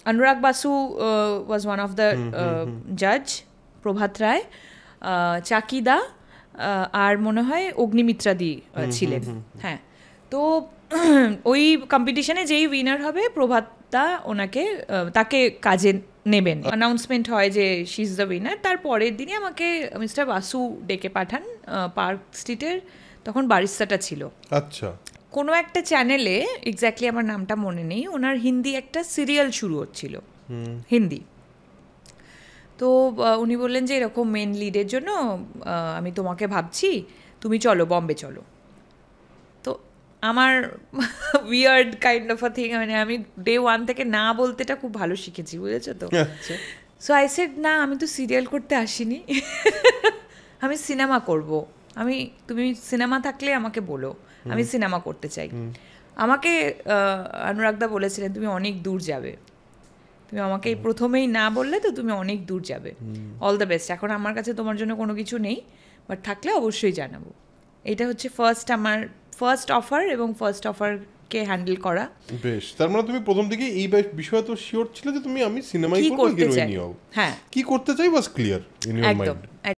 Anurag Basu was one of the জাজ, প্রভাত রায়, চাকিদা, আর মনে হয় অগ্নিমিত্রাদি ছিলেন। হ্যাঁ, তো ওই কম্পিটিশনে যেই উইনার হবে প্রভাতদা তাকে কাজে নেবেন। অ্যানাউন্সমেন্ট হয় যে শি ইজ দ্য উইনার। তার পরের দিনই আমাকে মিস্টার বাসু ডেকে পাঠান পার্ক স্ট্রিটের, তখন বারিস্তাটা ছিল। আচ্ছা, কোনো একটা চ্যানেলে, এক্স্যাক্টলি আমার নামটা মনে নেই, ওনার হিন্দি একটা সিরিয়াল শুরু হচ্ছিল, হিন্দি। তো উনি বললেন যে এরকম মেন লিডের জন্য আমি তোমাকে ভাবছি, তুমি চলো, বম্বে চলো। তো আমার weird kind of a thing, মানে আমি ডে 1 থেকে না বলতেটা খুব ভালো শিখেছি, বুঝেছো তো। সো আই সেড না, আমি তো সিরিয়াল করতে আসিনি, আমি সিনেমা করব। তুমি সিনেমা থাকলে আমাকে বলো, আমি সিনেমা করতে চাই। আমাকে অনুরাগদা বলেছিলেন তুমি অনেক দূর যাবে, তুমি আমাকে প্রথমেই না বললে তো তুমি অনেক দূর যাবে, অল দ্য বেস্ট। এখন আমার কাছে তোমার জন্য কোনো কিছু নেই, বাট থাকলে অবশ্যই জানাবো। এটা হচ্ছে আমার ফার্স্ট অফার, এবং ফার্স্ট অফারকে হ্যান্ডেল করা। বেশ, তার মানে তুমি প্রথম থেকে এই বিষয়ে তো শিওর ছিলে যে আমি সিনেমাই করব, করতে চাই, হ্যাঁ, কি করতে চাই, বাস ক্লিয়ার ইন ইওর মাইন্ড।